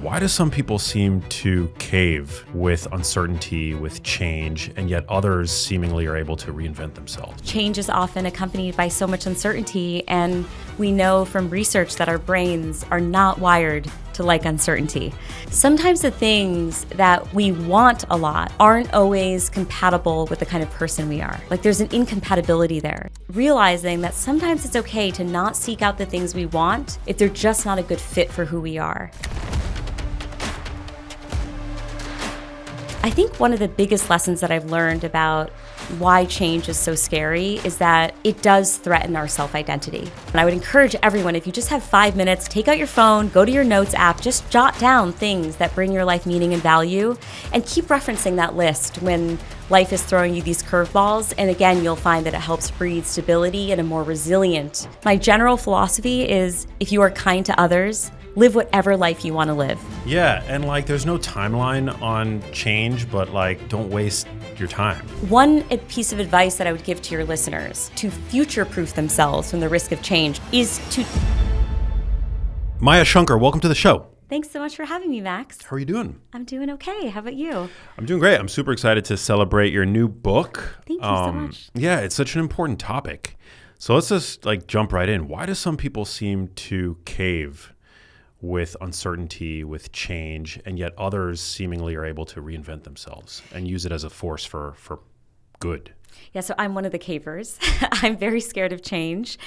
Why do some people seem to cave with uncertainty, with change, and yet others seemingly are able to reinvent themselves? Change is often accompanied by so much uncertainty, and we know from research that our brains are not wired to like uncertainty. Sometimes the things that we want a lot aren't always compatible with the kind of person we are. Like there's an incompatibility there. Realizing that sometimes it's okay to not seek out the things we want if they're just not a good fit for who we are. I think one of the biggest lessons that I've learned about why change is so scary is that it does threaten our self-identity. And I would encourage everyone, if you just have 5 minutes, take out your phone, go to your notes app, just jot down things that bring your life meaning and value, and keep referencing that list when life is throwing you these curveballs. And again, you'll find that it helps breed stability and a more resilient. My general philosophy is if you are kind to others, live whatever life you want to live. Yeah, and there's no timeline on change, but don't waste your time. One piece of advice that I would give to your listeners to future-proof themselves from the risk of change is to... Maya Shankar, welcome to the show. Thanks so much for having me, Max. How are you doing? I'm doing okay. How about you? I'm doing great. I'm super excited to celebrate your new book. Thank you so much. Yeah, it's such an important topic. So let's just jump right in. Why do some people seem to cave with uncertainty, with change, and yet others seemingly are able to reinvent themselves and use it as a force for good? Yeah, so I'm one of the cavers. I'm very scared of change.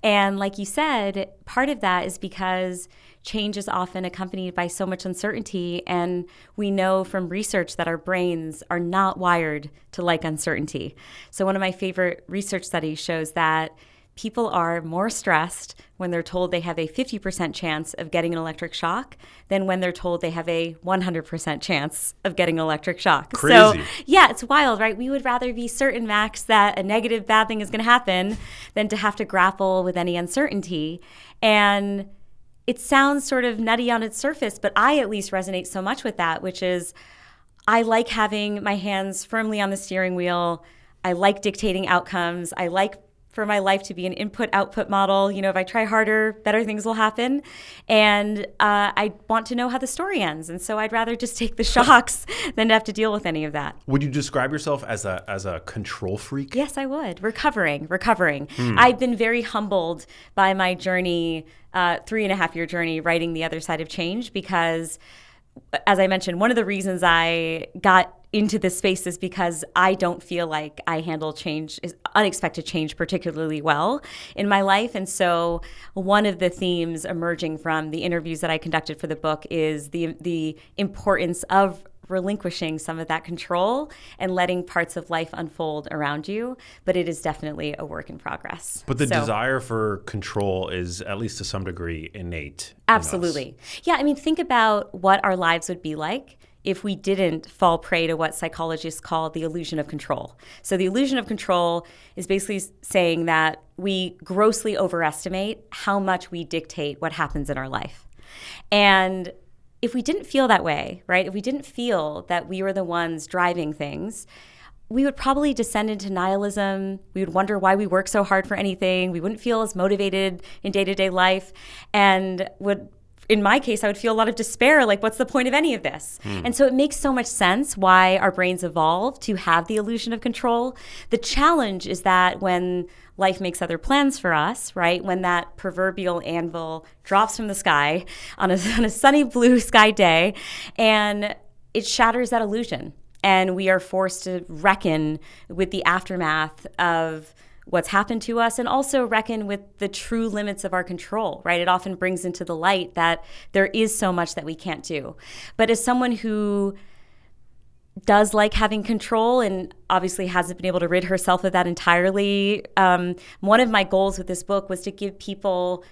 And like you said, part of that is because change is often accompanied by so much uncertainty. And we know from research that our brains are not wired to like uncertainty. So one of my favorite research studies shows that people are more stressed when they're told they have a 50% chance of getting an electric shock than when they're told they have a 100% chance of getting an electric shock. Crazy. So yeah, it's wild, right? We would rather be certain, Max, that a negative bad thing is going to happen than to have to grapple with any uncertainty. And it sounds sort of nutty on its surface, but I at least resonate so much with that, which is I like having my hands firmly on the steering wheel. I like dictating outcomes. I like for my life to be an input-output model. You know, if I try harder, better things will happen. And I want to know how the story ends. And so I'd rather just take the shocks than to have to deal with any of that. Would you describe yourself as a control freak? Yes, I would. Recovering. I've been very humbled by my journey, 3.5-year journey, writing The Other Side of Change, because as I mentioned, one of the reasons I got into this space is because I don't feel like I handle change, unexpected change particularly well in my life. And so one of the themes emerging from the interviews that I conducted for the book is the importance of relinquishing some of that control and letting parts of life unfold around you. But it is definitely a work in progress. But the desire for control is, at least to some degree, innate. Absolutely. Yeah, I mean, think about what our lives would be like if we didn't fall prey to what psychologists call the illusion of control. So the illusion of control is basically saying that we grossly overestimate how much we dictate what happens in our life. And if we didn't feel that way, right, if we didn't feel that we were the ones driving things, we would probably descend into nihilism. We would wonder why we work so hard for anything. We wouldn't feel as motivated in day-to-day life, and in my case, I would feel a lot of despair, like what's the point of any of this? And so it makes so much sense why our brains evolved to have the illusion of control. The challenge is that when life makes other plans for us, right, when that proverbial anvil drops from the sky on a sunny blue sky day, and it shatters that illusion, and we are forced to reckon with the aftermath of what's happened to us, and also reckon with the true limits of our control, right? It often brings into the light that there is so much that we can't do. But as someone who does like having control and obviously hasn't been able to rid herself of that entirely, one of my goals with this book was to give people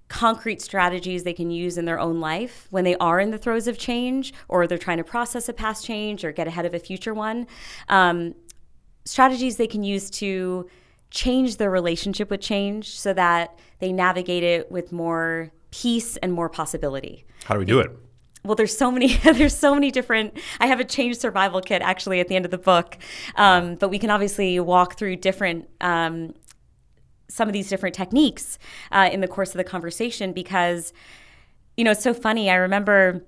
concrete strategies they can use in their own life when they are in the throes of change, or they're trying to process a past change or get ahead of a future one. Strategies they can use to change their relationship with change so that they navigate it with more peace and more possibility. How do we do it? Well, there's so many different, I have a change survival kit actually at the end of the book, but we can obviously walk through different, some of these different techniques in the course of the conversation, because, you know, it's so funny. I remember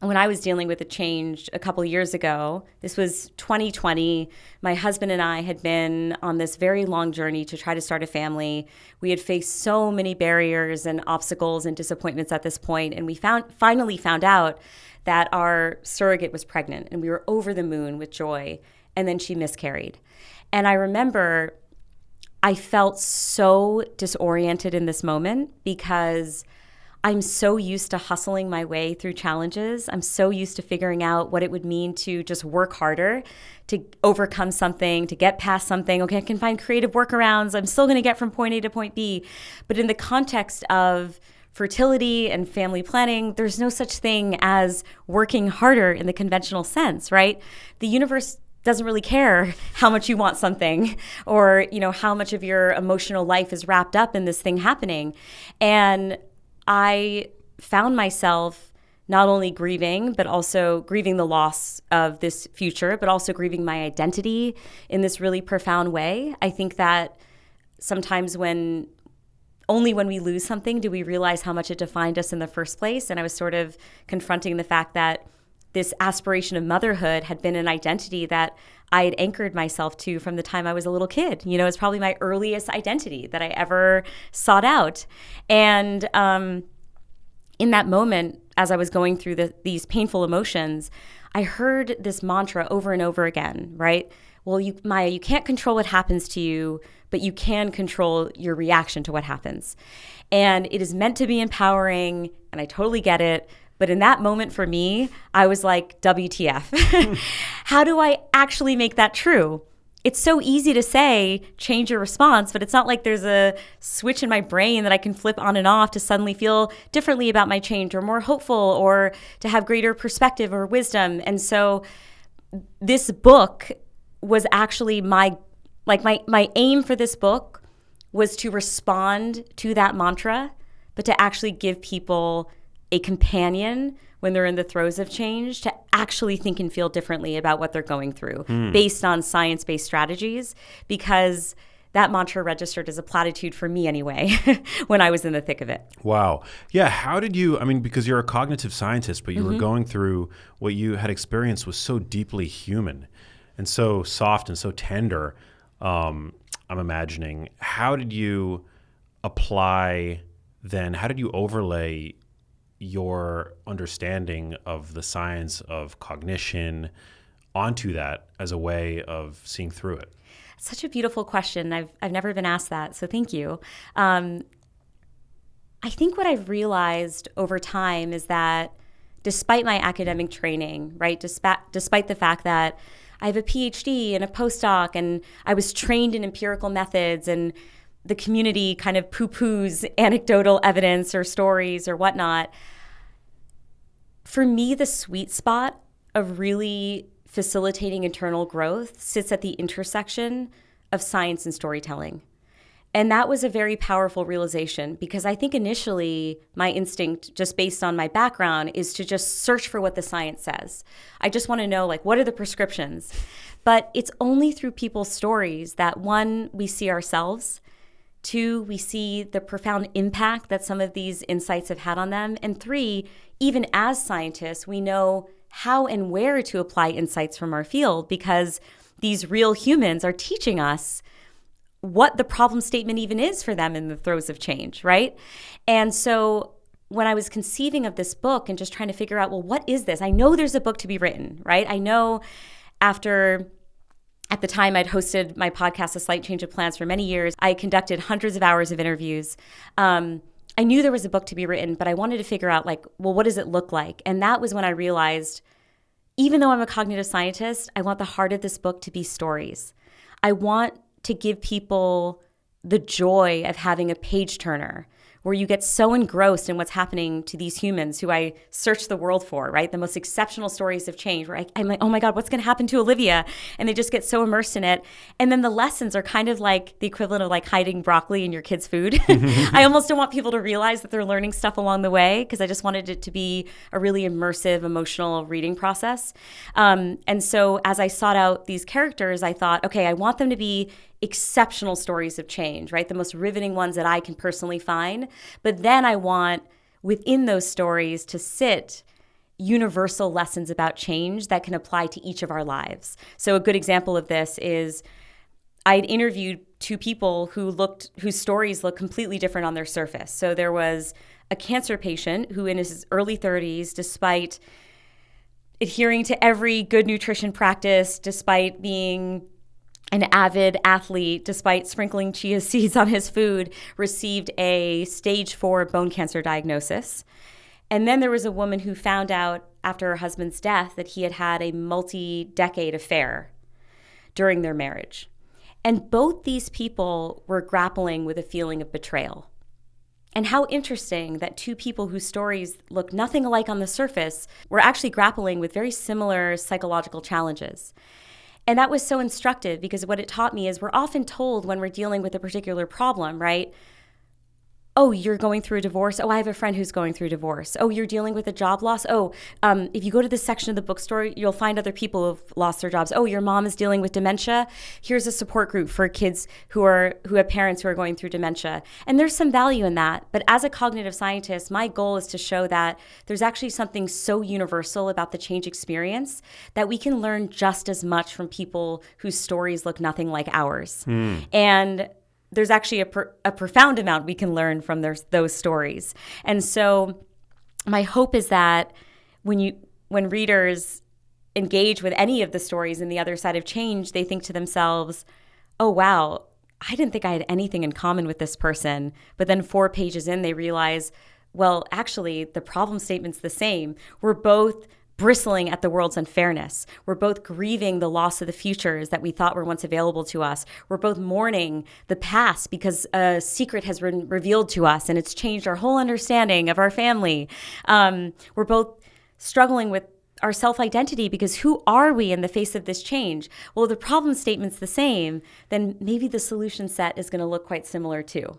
when I was dealing with a change a couple years ago, this was 2020, my husband and I had been on this very long journey to try to start a family. We had faced so many barriers and obstacles and disappointments at this point, and we finally found out that our surrogate was pregnant, and we were over the moon with joy, and then she miscarried. And I remember I felt so disoriented in this moment because I'm so used to hustling my way through challenges. I'm so used to figuring out what it would mean to just work harder, to overcome something, to get past something. Okay, I can find creative workarounds. I'm still going to get from point A to point B. But in the context of fertility and family planning, there's no such thing as working harder in the conventional sense, right? The universe doesn't really care how much you want something or, how much of your emotional life is wrapped up in this thing happening. And I found myself not only grieving, but also grieving the loss of this future, but also grieving my identity in this really profound way. I think that sometimes only when we lose something do we realize how much it defined us in the first place. And I was sort of confronting the fact that this aspiration of motherhood had been an identity that I had anchored myself to from the time I was a little kid. It's probably my earliest identity that I ever sought out. And in that moment, as I was going through these painful emotions, I heard this mantra over and over again, right? Well, Maya, you can't control what happens to you, but you can control your reaction to what happens. And it is meant to be empowering, and I totally get it. But in that moment for me, I was like, WTF? How do I actually make that true? It's so easy to say, change your response, but it's not like there's a switch in my brain that I can flip on and off to suddenly feel differently about my change or more hopeful or to have greater perspective or wisdom. And so this book was actually my aim for this book was to respond to that mantra, but to actually give people a companion when they're in the throes of change to actually think and feel differently about what they're going through based on science-based strategies, because that mantra registered as a platitude for me anyway when I was in the thick of it. Wow. Yeah. How did you, because you're a cognitive scientist, but you were going through what you had experienced was so deeply human and so soft and so tender, I'm imagining. How did you apply then, how did you overlay your understanding of the science of cognition onto that as a way of seeing through it? Such a beautiful question. I've never been asked that, so thank you. I think what I've realized over time is that despite my academic training, right, despite the fact that I have a PhD and a postdoc and I was trained in empirical methods and the community kind of poo-poos anecdotal evidence or stories or whatnot, for me, the sweet spot of really facilitating internal growth sits at the intersection of science and storytelling. And that was a very powerful realization because I think initially my instinct, just based on my background, is to just search for what the science says. I just want to know, what are the prescriptions? But it's only through people's stories that, one, we see ourselves, two, we see the profound impact that some of these insights have had on them, and three, even as scientists, we know how and where to apply insights from our field because these real humans are teaching us what the problem statement even is for them in the throes of change, right? And so when I was conceiving of this book and just trying to figure out, well, what is this? I know there's a book to be written, right? I know at the time I'd hosted my podcast, A Slight Change of Plans, for many years. I conducted hundreds of hours of interviews. I knew there was a book to be written, but I wanted to figure out, what does it look like? And that was when I realized, even though I'm a cognitive scientist, I want the heart of this book to be stories. I want to give people the joy of having a page turner where you get so engrossed in what's happening to these humans who I search the world for, right? The most exceptional stories of change where I'm like, oh my God, what's going to happen to Olivia? And they just get so immersed in it. And then the lessons are kind of like the equivalent of hiding broccoli in your kid's food. I almost don't want people to realize that they're learning stuff along the way because I just wanted it to be a really immersive, emotional reading process. And so as I sought out these characters, I thought, okay, I want them to be exceptional stories of change, right? The most riveting ones that I can personally find. But then I want within those stories to sit universal lessons about change that can apply to each of our lives. So a good example of this is I'd interviewed two people whose stories look completely different on their surface. So there was a cancer patient who in his early 30s, despite adhering to every good nutrition practice, despite being an avid athlete, despite sprinkling chia seeds on his food, received a stage 4 bone cancer diagnosis. And then there was a woman who found out after her husband's death that he had had a multi-decade affair during their marriage. And both these people were grappling with a feeling of betrayal. And how interesting that two people whose stories look nothing alike on the surface were actually grappling with very similar psychological challenges. And that was so instructive because what it taught me is we're often told when we're dealing with a particular problem, right? Oh, you're going through a divorce. Oh, I have a friend who's going through a divorce. Oh, you're dealing with a job loss. Oh, if you go to this section of the bookstore, you'll find other people who've lost their jobs. Oh, your mom is dealing with dementia. Here's a support group for kids who have parents who are going through dementia. And there's some value in that. But as a cognitive scientist, my goal is to show that there's actually something so universal about the change experience that we can learn just as much from people whose stories look nothing like ours. And there's actually a profound amount we can learn from those stories. And so my hope is that when readers engage with any of the stories in the other side of change, they think to themselves, oh, wow, I didn't think I had anything in common with this person. But then 4 pages in, they realize, well, actually, the problem statement's the same. We're both bristling at the world's unfairness. We're both grieving the loss of the futures that we thought were once available to us. We're both mourning the past because a secret has been revealed to us and it's changed our whole understanding of our family. We're both struggling with our self-identity because who are we in the face of this change? Well, if the problem statement's the same, then maybe the solution set is going to look quite similar too.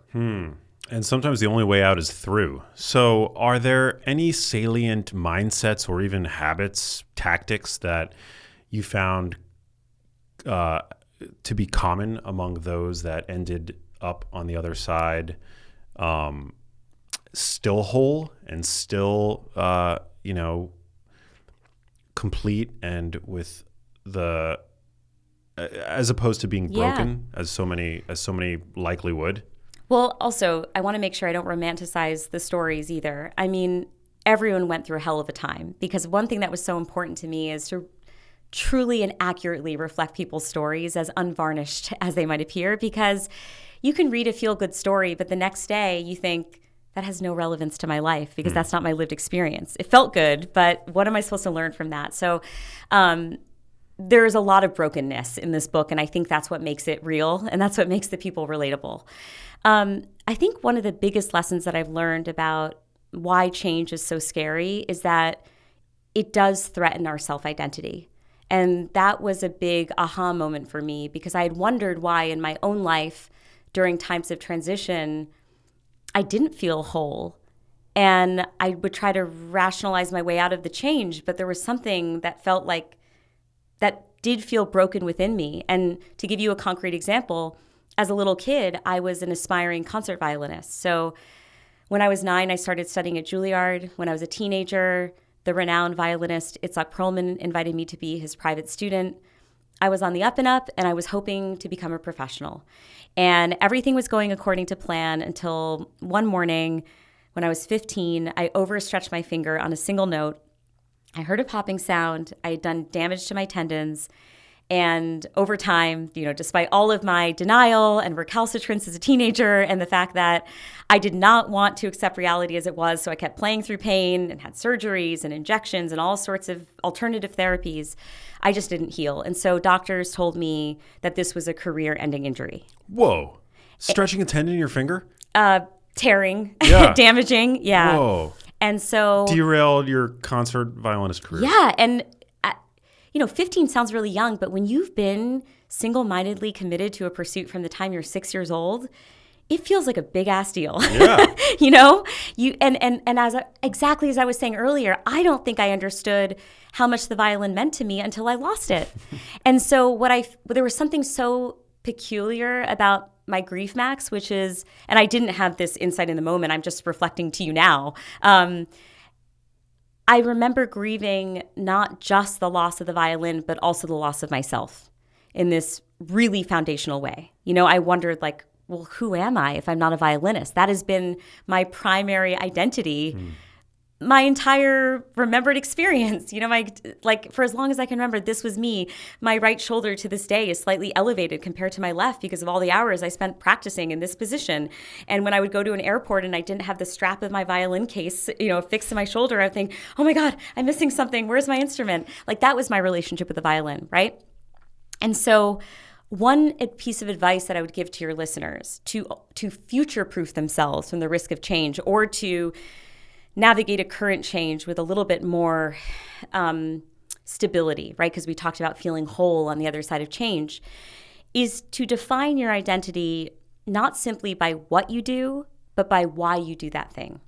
And sometimes the only way out is through. So are there any salient mindsets or even habits, tactics that you found to be common among those that ended up on the other side still whole and still, complete and with the, as opposed to being broken as so many likely would? Well, also, I want to make sure I don't romanticize the stories either. I mean, everyone went through a hell of a time because one thing that was so important to me is to truly and accurately reflect people's stories as unvarnished as they might appear, because you can read a feel-good story, but the next day you think, that has no relevance to my life because that's not my lived experience. It felt good, but what am I supposed to learn from that? So there's a lot of brokenness in this book, and I think that's what makes it real, and that's what makes the people relatable. I think one of the biggest lessons that I've learned about why change is so scary is that it does threaten our self-identity. And that was a big aha moment for me because I had wondered why in my own life during times of transition, I didn't feel whole. And I would try to rationalize my way out of the change, but there was something that felt like that did feel broken within me. And to give you a concrete example, as a little kid, I was an aspiring concert violinist. So when I was 9, I started studying at Juilliard. When I was a teenager, the renowned violinist Itzhak Perlman invited me to be his private student. I was on the up and up, and I was hoping to become a professional. And everything was going according to plan until one morning when I was 15, I overstretched my finger on a single note. I heard a popping sound. I had done damage to my tendons. And over time, despite all of my denial and recalcitrance as a teenager and the fact that I did not want to accept reality as it was, so I kept playing through pain and had surgeries and injections and all sorts of alternative therapies, I just didn't heal. And so doctors told me that this was a career-ending injury. Whoa. Stretching a tendon in your finger? Tearing, Yeah. damaging, yeah. Whoa. And so... Derailed your concert violinist career. Yeah, and 15 sounds really young, but when you've been single-mindedly committed to a pursuit from the time you're 6 years old, it feels like a big-ass deal. Yeah. Exactly as I was saying earlier, I don't think I understood how much the violin meant to me until I lost it. And so there was something so peculiar about my grief, Max, which is, and I didn't have this insight in the moment, I'm just reflecting to you now. I remember grieving not just the loss of the violin, but also the loss of myself in this really foundational way. I wondered, like, well, who am I if I'm not a violinist? That has been my primary identity my entire remembered experience. For as long as I can remember, this was me. My right shoulder to this day is slightly elevated compared to my left because of all the hours I spent practicing in this position. And when I would go to an airport and I didn't have the strap of my violin case, fixed to my shoulder, I would think, oh my God, I'm missing something. Where's my instrument? Like, that was my relationship with the violin, right? And so one piece of advice that I would give to your listeners to future-proof themselves from the risk of change, or to navigate a current change with a little bit more stability, right? Because we talked about feeling whole on the other side of change, is to define your identity not simply by what you do, but by why you do that thing.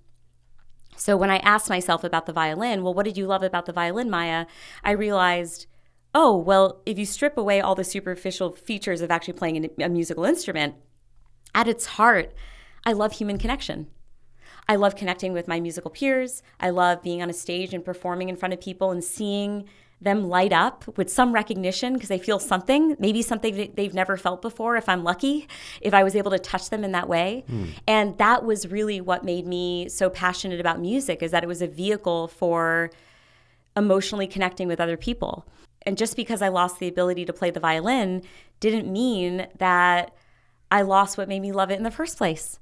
So when I asked myself about the violin, well, what did you love about the violin, Maya? I realized, oh, well, if you strip away all the superficial features of actually playing a musical instrument, at its heart, I love human connection. I love connecting with my musical peers. I love being on a stage and performing in front of people and seeing them light up with some recognition because they feel something, maybe something that they've never felt before, if I'm lucky, if I was able to touch them in that way. And that was really what made me so passionate about music, is that it was a vehicle for emotionally connecting with other people. And just because I lost the ability to play the violin didn't mean that I lost what made me love it in the first place.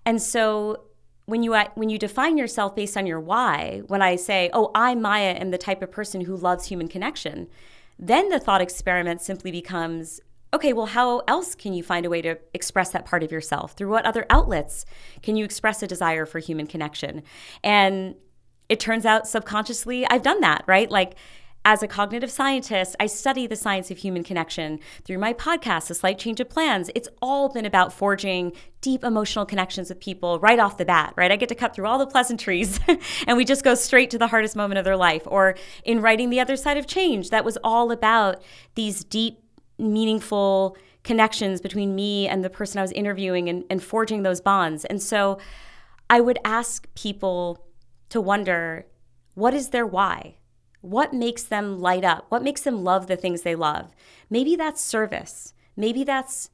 And so when you define yourself based on your why, when I say, oh, I, Maya, am the type of person who loves human connection, then the thought experiment simply becomes, okay, well, how else can you find a way to express that part of yourself? Through what other outlets can you express a desire for human connection? And it turns out subconsciously I've done that, right? Like, as a cognitive scientist, I study the science of human connection through my podcast, A Slight Change of Plans. It's all been about forging deep emotional connections with people right off the bat, right? I get to cut through all the pleasantries and we just go straight to the hardest moment of their life. Or in writing The Other Side of Change, that was all about these deep, meaningful connections between me and the person I was interviewing, and forging those bonds. And so I would ask people to wonder, what is their why? What makes them light up? What makes them love the things they love? Maybe that's service. Maybe that's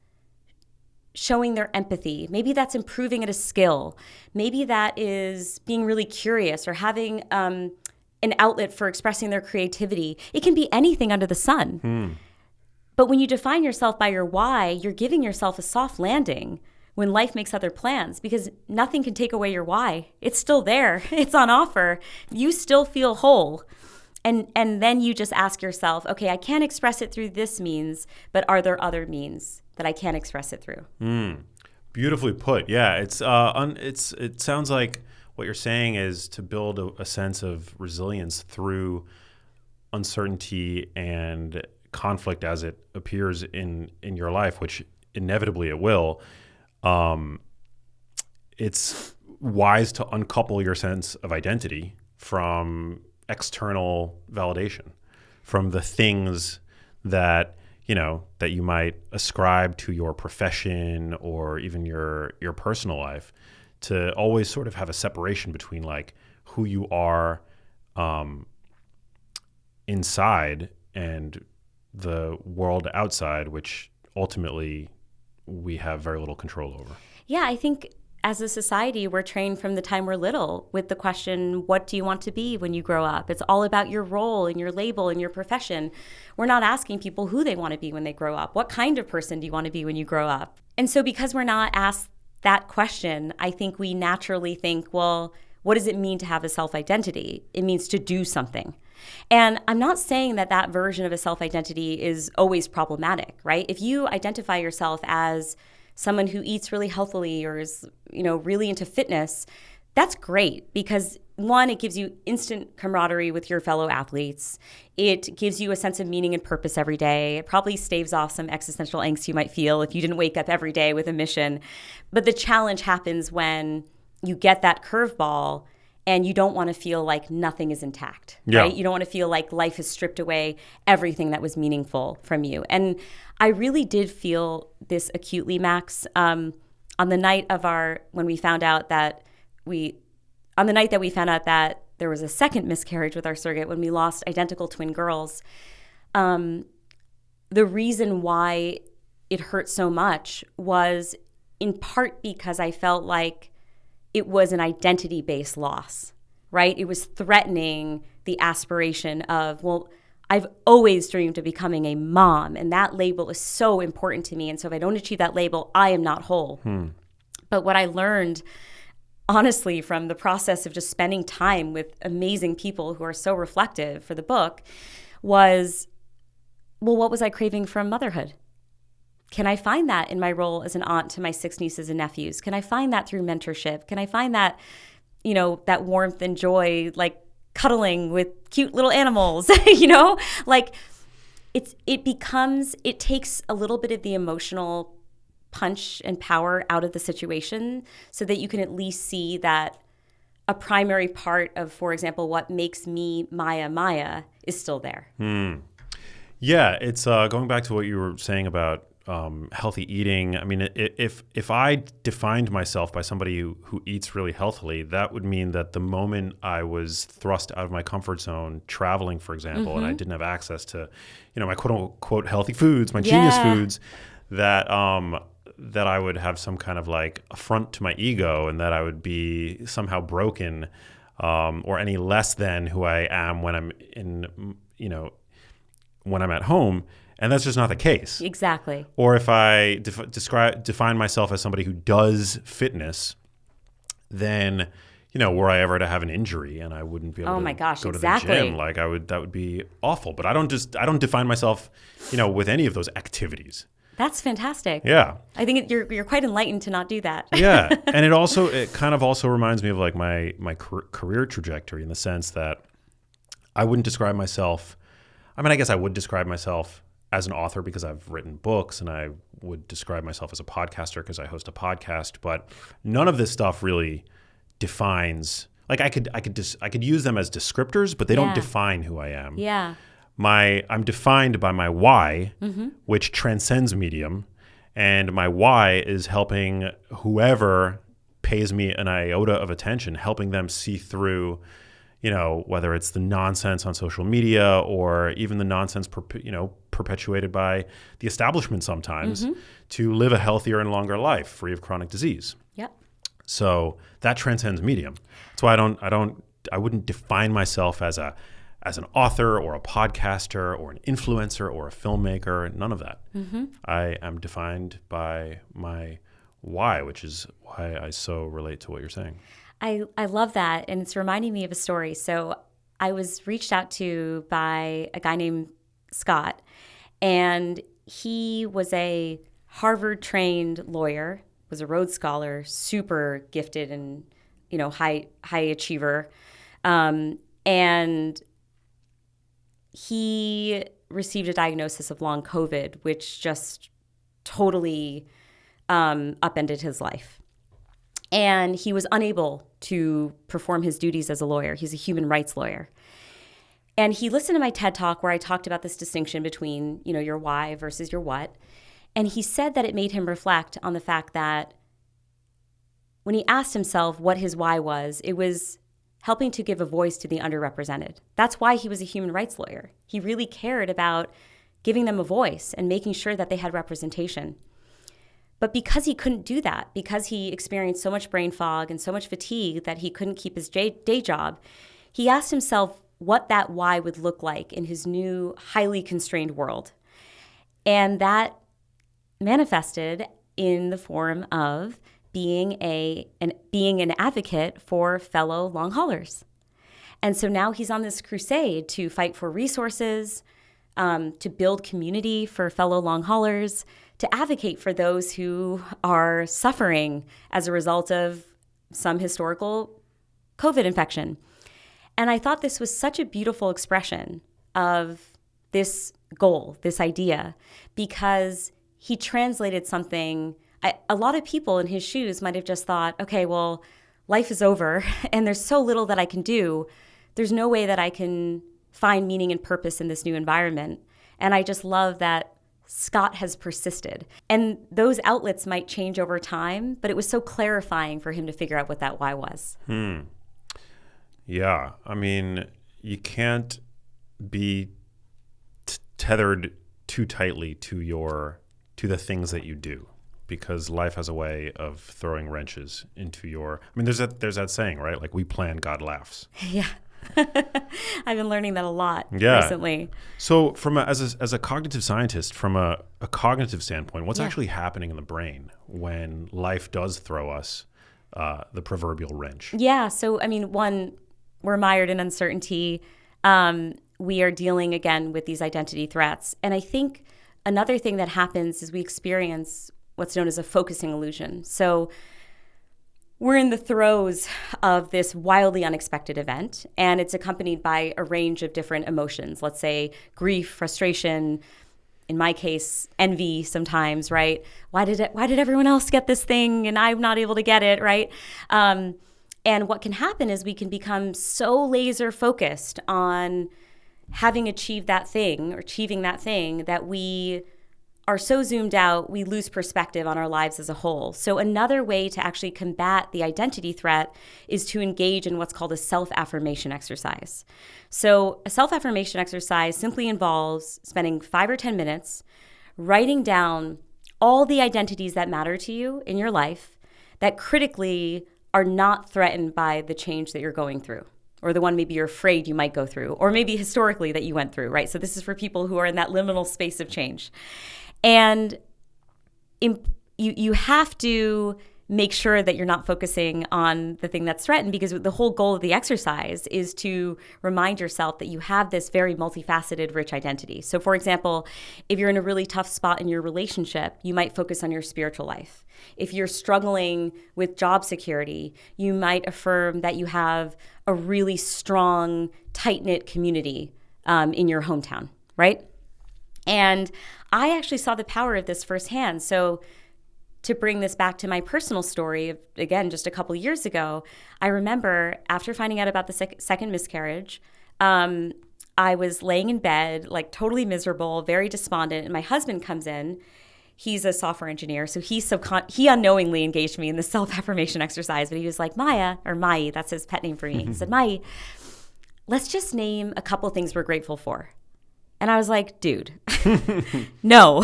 showing their empathy. Maybe that's improving at a skill. Maybe that is being really curious, or having an outlet for expressing their creativity. It can be anything under the sun. But when you define yourself by your why, you're giving yourself a soft landing when life makes other plans, because nothing can take away your why. It's still there. It's on offer. You still feel whole. And then you just ask yourself, okay, I can't express it through this means, but are there other means that I can express it through? Beautifully put. Yeah, it sounds like what you're saying is to build a sense of resilience through uncertainty and conflict as it appears in your life, which inevitably it will. It's wise to uncouple your sense of identity from external validation, from the things that you might ascribe to your profession or even your personal life, to always sort of have a separation between like who you are inside and the world outside, which ultimately we have very little control over. Yeah, I think as a society, we're trained from the time we're little with the question, what do you want to be when you grow up? It's all about your role and your label and your profession. We're not asking people who they want to be when they grow up. What kind of person do you want to be when you grow up? And so because we're not asked that question, I think we naturally think, well, what does it mean to have a self-identity? It means to do something. And I'm not saying that that version of a self-identity is always problematic, right? If you identify yourself as someone who eats really healthily or is, really into fitness, that's great, because one, it gives you instant camaraderie with your fellow athletes. It gives you a sense of meaning and purpose every day. It probably staves off some existential angst you might feel if you didn't wake up every day with a mission. But the challenge happens when you get that curveball and you don't want to feel like nothing is intact, right? You don't want to feel like life has stripped away everything that was meaningful from you. And I really did feel this acutely, Max, on the night that we found out that there was a second miscarriage with our surrogate when we lost identical twin girls. The reason why it hurt so much was in part because I felt like it was an identity-based loss, right? It was threatening the aspiration of, well, I've always dreamed of becoming a mom, and that label is so important to me. And so if I don't achieve that label, I am not whole. But what I learned, honestly, from the process of just spending time with amazing people who are so reflective for the book was, well, what was I craving from motherhood? Can I find that in my role as an aunt to my 6 nieces and nephews? Can I find that through mentorship? Can I find that, that warmth and joy, like cuddling with cute little animals, like it takes a little bit of the emotional punch and power out of the situation so that you can at least see that a primary part of, for example, what makes me Maya is still there. Yeah, it's going back to what you were saying about healthy eating. I mean, if I defined myself by somebody who eats really healthily, that would mean that the moment I was thrust out of my comfort zone, traveling, for example, and I didn't have access to, my quote unquote healthy foods, my genius foods, that I would have some kind of like affront to my ego, and that I would be somehow broken, or any less than who I am when I'm when I'm at home. And that's just not the case. Exactly. Or if I define myself as somebody who does fitness, then, were I ever to have an injury and I wouldn't be able to go to the gym, that would be awful. But I don't define myself, with any of those activities. That's fantastic. Yeah. I think you're quite enlightened to not do that. Yeah. And it kind of also reminds me of like my career trajectory, in the sense that I wouldn't describe myself. I mean, I guess I would describe myself as an author because I've written books, and I would describe myself as a podcaster because I host a podcast, but none of this stuff really defines, like I could use them as descriptors, but they don't define who I am. Yeah. I'm defined by my why, which transcends medium, and my why is helping whoever pays me an iota of attention, helping them see through, whether it's the nonsense on social media or even the nonsense, perpetuated by the establishment sometimes, to live a healthier and longer life free of chronic disease. Yep. So that transcends medium. That's why I wouldn't define myself as an author or a podcaster or an influencer or a filmmaker, none of that. I am defined by my why, which is why I so relate to what you're saying. I love that. And it's reminding me of a story. So I was reached out to by a guy named Scott, and he was a Harvard-trained lawyer, was a Rhodes Scholar, super gifted and, high achiever. And he received a diagnosis of long COVID, which just totally upended his life. And he was unable to perform his duties as a lawyer. He's a human rights lawyer. And he listened to my TED Talk where I talked about this distinction between, your why versus your what. And he said that it made him reflect on the fact that when he asked himself what his why was, it was helping to give a voice to the underrepresented. That's why he was a human rights lawyer. He really cared about giving them a voice and making sure that they had representation. But because he couldn't do that, because he experienced so much brain fog and so much fatigue that he couldn't keep his day job, he asked himself what that why would look like in his new, highly constrained world. And that manifested in the form of being an advocate for fellow long haulers. And so now he's on this crusade to fight for resources, to build community for fellow long haulers, to advocate for those who are suffering as a result of some historical COVID infection. And I thought this was such a beautiful expression of this goal, this idea, because he translated something. A lot of people in his shoes might have just thought, okay, well, life is over and there's so little that I can do. There's no way that I can find meaning and purpose in this new environment. And I just love that Scott has persisted. And those outlets might change over time, but it was so clarifying for him to figure out what that why was. Yeah. I mean, you can't be tethered too tightly to the things that you do, because life has a way of throwing wrenches into your. I mean, there's that saying, right? Like, we plan, God laughs. Yeah. I've been learning that a lot Yeah. recently. So, as a cognitive scientist, from a cognitive standpoint, what's Yeah. actually happening in the brain when life does throw us the proverbial wrench? Yeah. So, I mean, one, we're mired in uncertainty. We are dealing again with these identity threats. And I think another thing that happens is we experience what's known as a focusing illusion. So, we're in the throes of this wildly unexpected event, and it's accompanied by a range of different emotions. Let's say grief, frustration, in my case, envy sometimes, right? Why did everyone else get this thing and I'm not able to get it, right? And what can happen is we can become so laser focused on having achieved that thing or achieving that thing that we are so zoomed out, we lose perspective on our lives as a whole. So another way to actually combat the identity threat is to engage in what's called a self-affirmation exercise. So a self-affirmation exercise simply involves spending 5 or 10 minutes writing down all the identities that matter to you in your life that critically are not threatened by the change that you're going through, or the one maybe you're afraid you might go through, or maybe historically that you went through, right? So this is for people who are in that liminal space of change. And you have to make sure that you're not focusing on the thing that's threatened, because the whole goal of the exercise is to remind yourself that you have this very multifaceted, rich identity. So for example, if you're in a really tough spot in your relationship, you might focus on your spiritual life. If you're struggling with job security, you might affirm that you have a really strong, tight-knit community in your hometown, right? And I actually saw the power of this firsthand. So to bring this back to my personal story, again, just a couple years ago, I remember after finding out about the second miscarriage, I was laying in bed, like totally miserable, very despondent, and my husband comes in. He's a software engineer, so he unknowingly engaged me in the self-affirmation exercise, but he was like, Maya, or Mai, that's his pet name for me. He said, Mai, let's just name a couple things we're grateful for. And I was like, dude, no,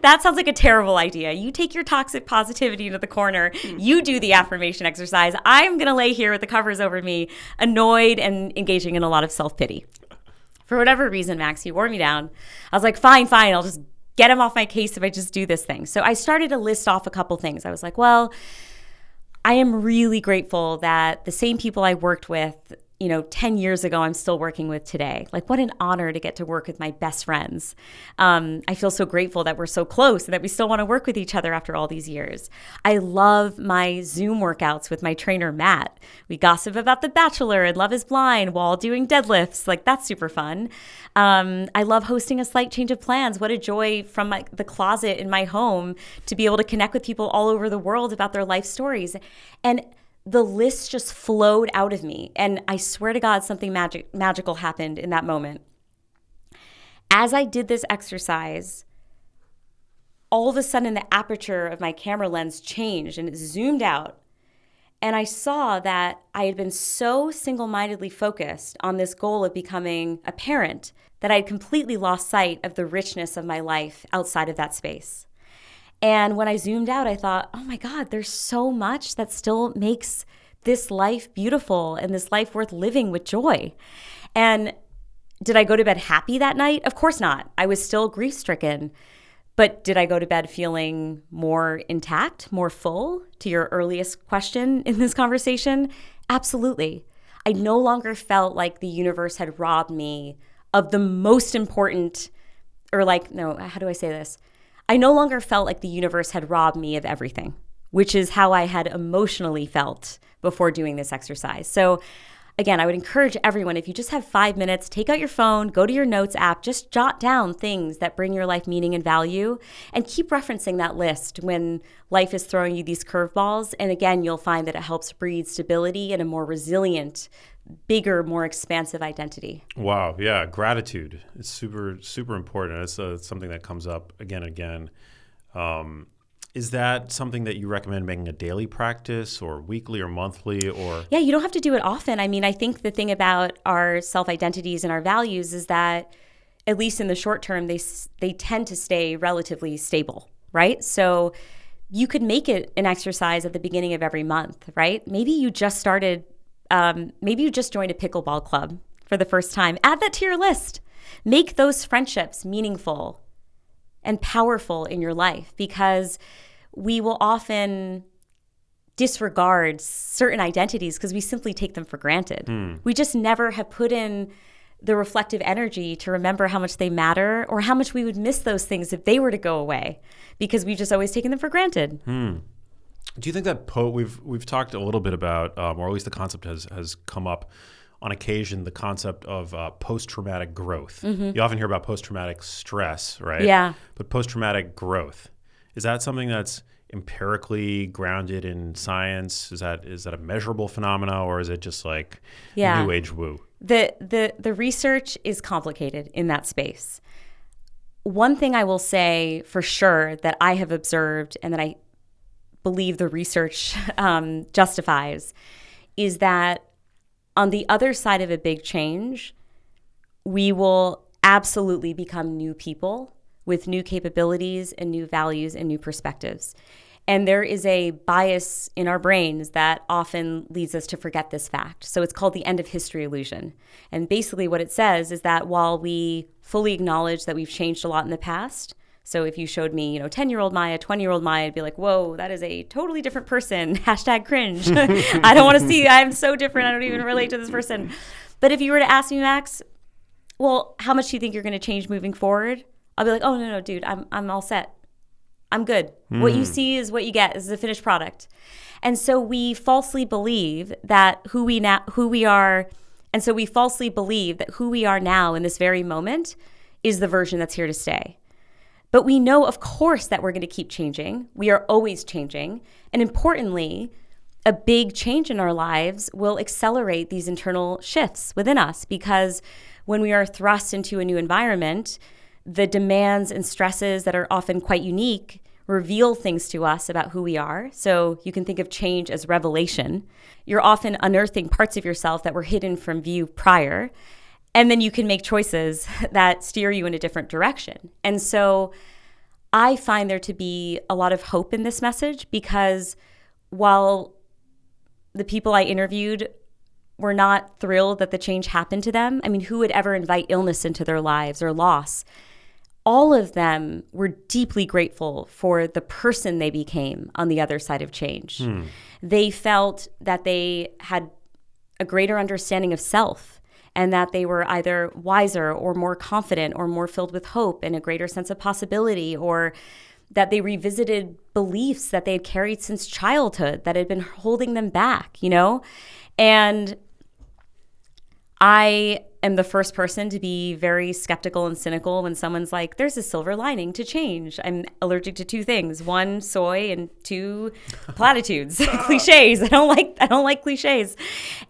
that sounds like a terrible idea. You take your toxic positivity into the corner. You do the affirmation exercise. I'm going to lay here with the covers over me, annoyed and engaging in a lot of self-pity. For whatever reason, Max, he wore me down. I was like, fine, I'll just get him off my case if I just do this thing. So I started to list off a couple things. I was like, well, I am really grateful that the same people I worked with 10 years ago, I'm still working with today. Like, what an honor to get to work with my best friends. I feel so grateful that we're so close and that we still want to work with each other after all these years. I love my Zoom workouts with my trainer, Matt. We gossip about The Bachelor and Love is Blind while doing deadlifts. Like, that's super fun. I love hosting a slight change of plans. What a joy from the closet in my home to be able to connect with people all over the world about their life stories. And the list just flowed out of me. And I swear to God, something magical happened in that moment. As I did this exercise, all of a sudden the aperture of my camera lens changed and it zoomed out. And I saw that I had been so single-mindedly focused on this goal of becoming a parent that I had completely lost sight of the richness of my life outside of that space. And when I zoomed out, I thought, oh my God, there's so much that still makes this life beautiful and this life worth living with joy. And did I go to bed happy that night? Of course not. I was still grief-stricken. But did I go to bed feeling more intact, more full, to your earliest question in this conversation? Absolutely. I no longer felt like the universe had robbed me of the most important, how do I say this? I no longer felt like the universe had robbed me of everything, which is how I had emotionally felt before doing this exercise. So again, I would encourage everyone, if you just have 5 minutes, take out your phone, go to your notes app, just jot down things that bring your life meaning and value, and keep referencing that list when life is throwing you these curveballs. And again, you'll find that it helps breed stability and a more resilient, bigger, more expansive identity. Wow. Yeah. Gratitude. It's super, super important. It's something that comes up again and again. Is that something that you recommend making a daily practice or weekly or monthly or? Yeah, you don't have to do it often. I mean, I think the thing about our self-identities and our values is that, at least in the short term, they tend to stay relatively stable, right? So you could make it an exercise at the beginning of every month, right? Maybe you just started, maybe you just joined a pickleball club for the first time. Add that to your list. Make those friendships meaningful and powerful in your life, because we will often disregard certain identities because we simply take them for granted. We just never have put in the reflective energy to remember how much they matter or how much we would miss those things if they were to go away, because we've just always taken them for granted. Do you think that we've talked a little bit about, or at least the concept has come up on occasion, the concept of post-traumatic growth. You often hear about post-traumatic stress, right? Yeah. But post-traumatic growth, is that something that's empirically grounded in science? Is that a measurable phenomena, or is it just like new age woo? The research is complicated in that space. One thing I will say for sure that I have observed and that I believe the research justifies is that on the other side of a big change, we will absolutely become new people with new capabilities and new values and new perspectives. And there is a bias in our brains that often leads us to forget this fact. So it's called the end of history illusion. And basically what it says is that while we fully acknowledge that we've changed a lot in the past, so if you showed me, 10-year-old Maya, 20-year-old Maya, I'd be like, whoa, that is a totally different person. # cringe. I don't want to see, I'm so different. I don't even relate to this person. But if you were to ask me, Max, well, how much do you think you're going to change moving forward? I'll be like, oh, no, dude, I'm all set. I'm good. What you see is what you get. This is a finished product. And so we falsely believe that who we are now in this very moment is the version that's here to stay. But we know, of course, that we're going to keep changing. We are always changing. And importantly, a big change in our lives will accelerate these internal shifts within us, because when we are thrust into a new environment, the demands and stresses that are often quite unique reveal things to us about who we are. So you can think of change as revelation. You're often unearthing parts of yourself that were hidden from view prior. And then you can make choices that steer you in a different direction. And so I find there to be a lot of hope in this message, because while the people I interviewed were not thrilled that the change happened to them, I mean, who would ever invite illness into their lives or loss? All of them were deeply grateful for the person they became on the other side of change. They felt that they had a greater understanding of self, and that they were either wiser or more confident or more filled with hope and a greater sense of possibility, or that they revisited beliefs that they had carried since childhood that had been holding them back, And I am the first person to be very skeptical and cynical when someone's like, there's a silver lining to change. I'm allergic to 2 things: 1, soy, and 2, platitudes, cliches. I don't like cliches.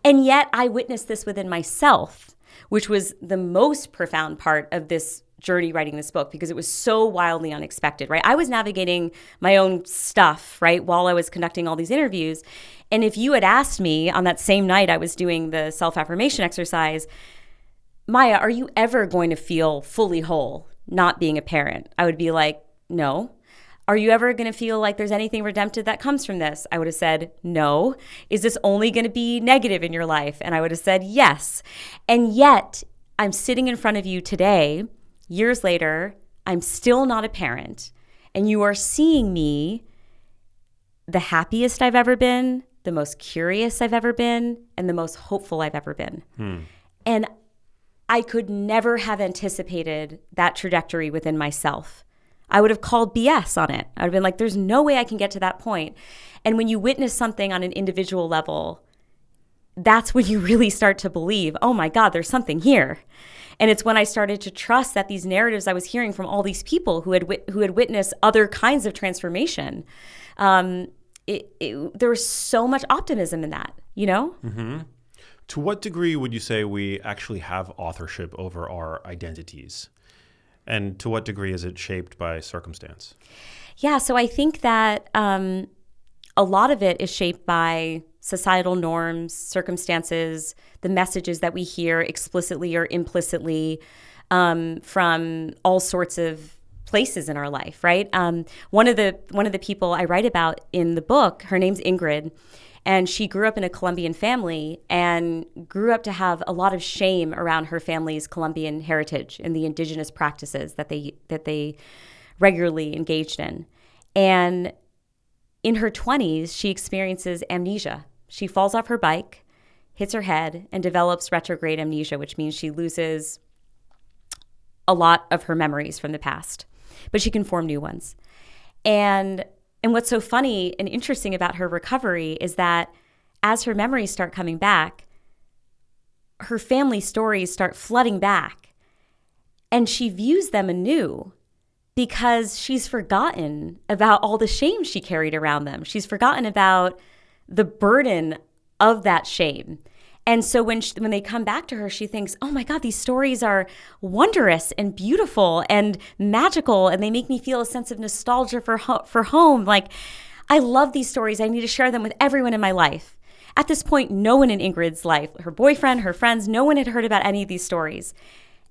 And yet I witnessed this within myself, which was the most profound part of this journey writing this book, because it was so wildly unexpected, right? I was navigating my own stuff, right, while I was conducting all these interviews. And if you had asked me on that same night I was doing the self-affirmation exercise, Maya, are you ever going to feel fully whole not being a parent? I would be like, no. Are you ever going to feel like there's anything redemptive that comes from this? I would have said, no. Is this only going to be negative in your life? And I would have said, yes. And yet I'm sitting in front of you today, years later, I'm still not a parent. And you are seeing me the happiest I've ever been, the most curious I've ever been, and the most hopeful I've ever been. And I could never have anticipated that trajectory within myself. I would have called BS on it. I would have been like, there's no way I can get to that point. And when you witness something on an individual level, that's when you really start to believe, oh my God, there's something here. And it's when I started to trust that these narratives I was hearing from all these people who had witnessed other kinds of transformation, there was so much optimism in that, To what degree would you say we actually have authorship over our identities? And to what degree is it shaped by circumstance? Yeah, so I think that a lot of it is shaped by societal norms, circumstances, the messages that we hear explicitly or implicitly from all sorts of places in our life, right? One of the people I write about in the book, her name's Ingrid, and she grew up in a Colombian family and grew up to have a lot of shame around her family's Colombian heritage and the indigenous practices that they regularly engaged in. And in her 20s, she experiences amnesia. She falls off her bike, hits her head, and develops retrograde amnesia, which means she loses a lot of her memories from the past, but she can form new ones. And what's so funny and interesting about her recovery is that as her memories start coming back, her family stories start flooding back, and she views them anew because she's forgotten about all the shame she carried around them. She's forgotten about the burden of that shame. And so when they come back to her, she thinks, oh my God, these stories are wondrous and beautiful and magical, and they make me feel a sense of nostalgia for home. Like, I love these stories. I need to share them with everyone in my life. At this point, no one in Ingrid's life, her boyfriend, her friends, no one had heard about any of these stories.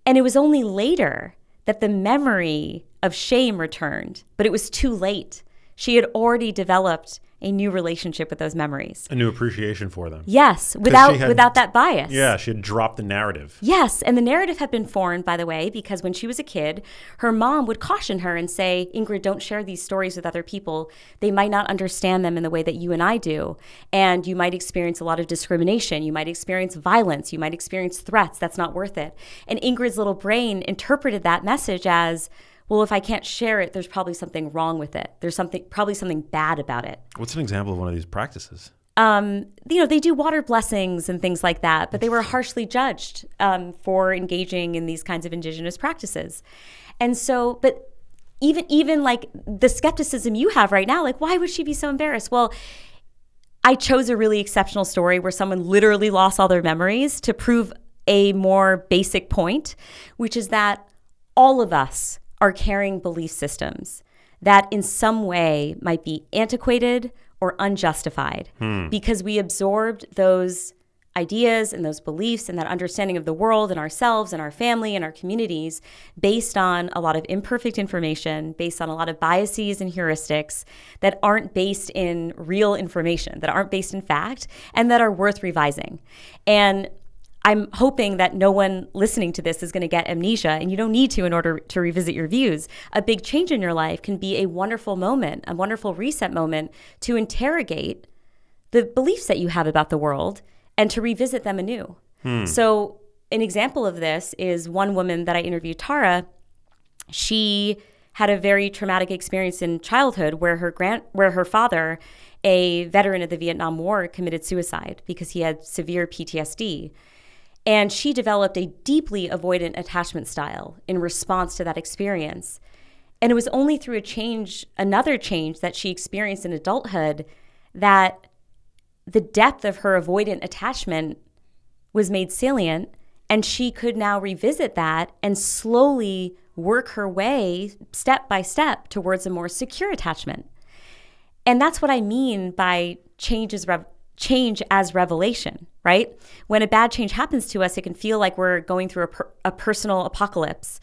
And it was only later that the memory of shame returned, but it was too late. She had already developed a new relationship with those memories. A new appreciation for them. Yes, without that bias. Yeah, she had dropped the narrative. Yes, and the narrative had been formed, by the way, because when she was a kid, her mom would caution her and say, Ingrid, don't share these stories with other people. They might not understand them in the way that you and I do. And you might experience a lot of discrimination. You might experience violence. You might experience threats. That's not worth it. And Ingrid's little brain interpreted that message as, well, if I can't share it, there's probably something wrong with it. There's probably something bad about it. What's an example of one of these practices? They do water blessings and things like that, but they were harshly judged for engaging in these kinds of indigenous practices. And so, but even like the skepticism you have right now, like, why would she be so embarrassed? Well, I chose a really exceptional story where someone literally lost all their memories to prove a more basic point, which is that all of us are carrying belief systems that in some way might be antiquated or unjustified because we absorbed those ideas and those beliefs and that understanding of the world and ourselves and our family and our communities based on a lot of imperfect information, based on a lot of biases and heuristics that aren't based in real information, that aren't based in fact, and that are worth revising. And I'm hoping that no one listening to this is going to get amnesia, and you don't need to in order to revisit your views. A big change in your life can be a wonderful moment, a wonderful reset moment to interrogate the beliefs that you have about the world and to revisit them anew. So an example of this is one woman that I interviewed, Tara. She had a very traumatic experience in childhood where her father, a veteran of the Vietnam War, committed suicide because he had severe PTSD. And she developed a deeply avoidant attachment style in response to that experience. And it was only through another change that she experienced in adulthood that the depth of her avoidant attachment was made salient, and she could now revisit that and slowly work her way step by step towards a more secure attachment. And that's what I mean by change as revelation, right? When a bad change happens to us, it can feel like we're going through a personal apocalypse.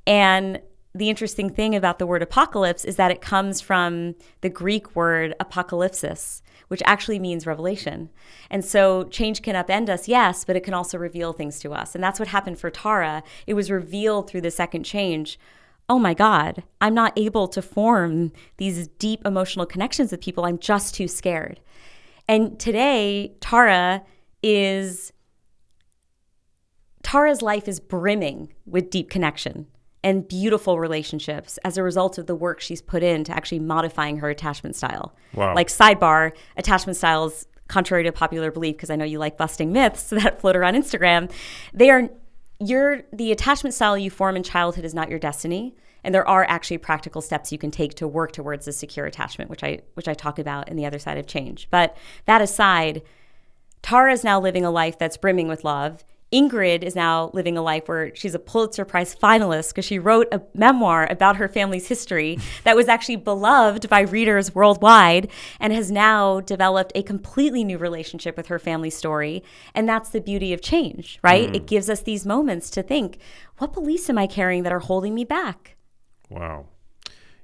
And the interesting thing about the word apocalypse is that it comes from the Greek word apocalypsis, which actually means revelation. And so change can upend us, yes, but it can also reveal things to us. And that's what happened for Tara. It was revealed through the second change. Oh my God, I'm not able to form these deep emotional connections with people. I'm just too scared. And today, Tara's life is brimming with deep connection and beautiful relationships as a result of the work she's put in to actually modifying her attachment style. Wow. Like, sidebar, attachment styles, contrary to popular belief, because I know you like busting myths that float around Instagram, the attachment style you form in childhood is not your destiny. And there are actually practical steps you can take to work towards a secure attachment, which I talk about in The Other Side of Change. But that aside, Tara is now living a life that's brimming with love. Ingrid is now living a life where she's a Pulitzer Prize finalist because she wrote a memoir about her family's history that was actually beloved by readers worldwide and has now developed a completely new relationship with her family story. And that's the beauty of change, right? It gives us these moments to think, what beliefs am I carrying that are holding me back? Wow.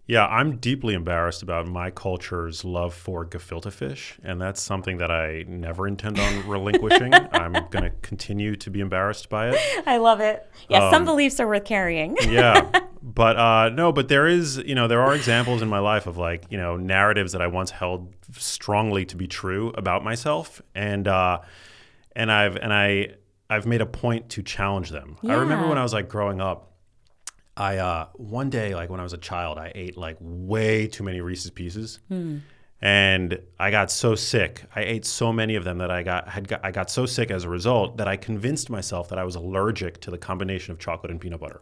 Yeah, I'm deeply embarrassed about my culture's love for gefilte fish, and that's something that I never intend on relinquishing. I'm going to continue to be embarrassed by it. I love it. Yeah, some beliefs are worth carrying. Yeah, but no, but there is, there are examples in my life of like, narratives that I once held strongly to be true about myself, and I've made a point to challenge them. Yeah. I remember when I was like growing up. One day, like when I was a child, I ate like way too many Reese's Pieces, and I got so sick. I ate so many of them that I got so sick as a result that I convinced myself that I was allergic to the combination of chocolate and peanut butter,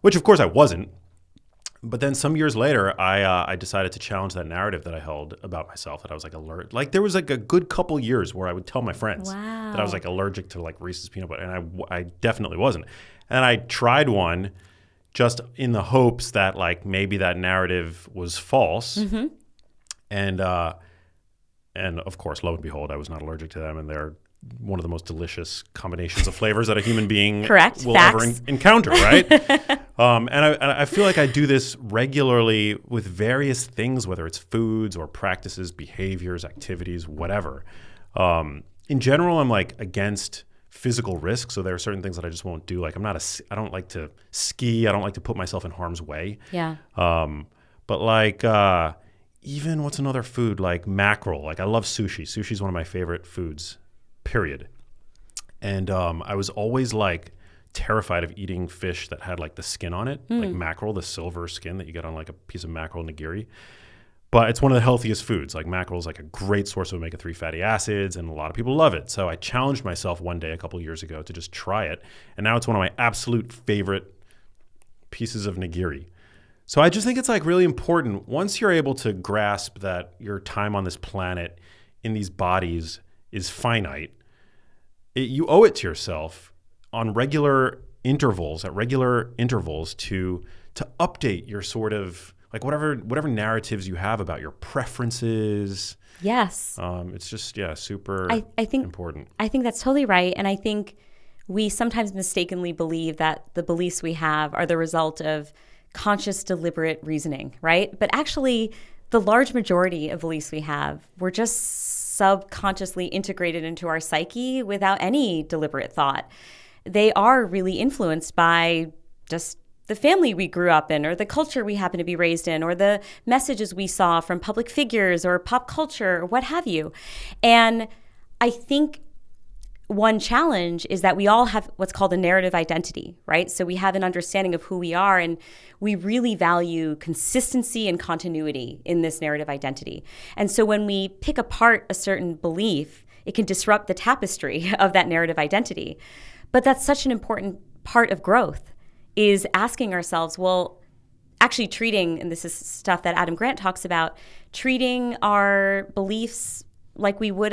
which of course I wasn't. But then some years later, I decided to challenge that narrative that I held about myself, that I was like allergic. Like there was like a good couple years where I would tell my friends that I was like allergic to like Reese's peanut butter, and I definitely wasn't. And I tried one just in the hopes that like maybe that narrative was false. And of course, lo and behold, I was not allergic to them, and they're one of the most delicious combinations of flavors that a human being will ever encounter, right? And I feel like I do this regularly with various things, whether it's foods or practices, behaviors, activities, whatever. In general, I'm like against physical risk, so there are certain things that I just won't do. Like I don't like to ski. I don't like to put myself in harm's way. Yeah. But like even what's another food, like mackerel. Like I love sushi. Sushi is one of my favorite foods, period. And I was always like terrified of eating fish that had like the skin on it, like mackerel, the silver skin that you get on like a piece of mackerel nigiri. But it's one of the healthiest foods. Like mackerel is like a great source of omega-3 fatty acids, and a lot of people love it. So I challenged myself one day a couple years ago to just try it. And now it's one of my absolute favorite pieces of nigiri. So I just think it's like really important, once you're able to grasp that your time on this planet in these bodies is finite, you owe it to yourself on regular intervals, to update your sort of like whatever narratives you have about your preferences. Yes. It's just, super I think important. I think that's totally right. And I think we sometimes mistakenly believe that the beliefs we have are the result of conscious, deliberate reasoning, right? But actually, the large majority of beliefs we have were just subconsciously integrated into our psyche without any deliberate thought. They are really influenced by just the family we grew up in, or the culture we happen to be raised in, or the messages we saw from public figures or pop culture or what have you. And I think one challenge is that we all have what's called a narrative identity, right? So we have an understanding of who we are, and we really value consistency and continuity in this narrative identity. And so when we pick apart a certain belief, it can disrupt the tapestry of that narrative identity. But that's such an important part of growth, is asking ourselves, well, actually treating, and this is stuff that Adam Grant talks about, treating our beliefs like we would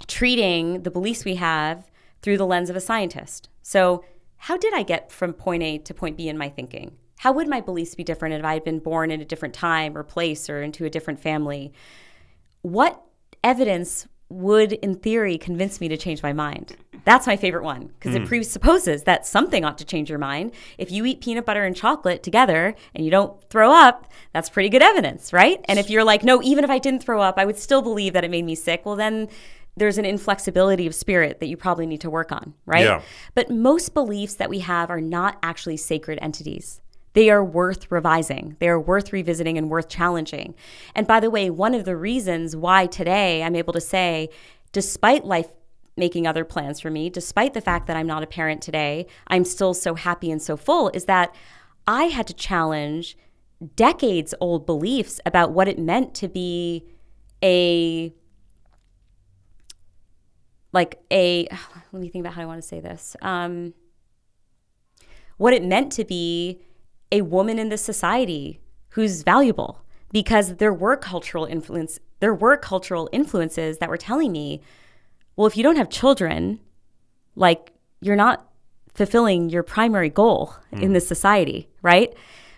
treating the beliefs we have through the lens of a scientist. So how did I get from point A to point B in my thinking? How would my beliefs be different if I had been born in a different time or place or into a different family? What evidence would, in theory, convince me to change my mind? That's my favorite one, because it presupposes that something ought to change your mind. If you eat peanut butter and chocolate together and you don't throw up, that's pretty good evidence, right? And if you're like, no, even if I didn't throw up, I would still believe that it made me sick, well, then there's an inflexibility of spirit that you probably need to work on, right? Yeah. But most beliefs that we have are not actually sacred entities. They are worth revising. They are worth revisiting and worth challenging. And by the way, one of the reasons why today I'm able to say, despite life making other plans for me, despite the fact that I'm not a parent today, I'm still so happy and so full, is that I had to challenge decades old beliefs about what it meant to be let me think about how I want to say this. What it meant to be a woman in this society who's valuable, because there were cultural influences that were telling me, well, if you don't have children, like you're not fulfilling your primary goal in this society, right?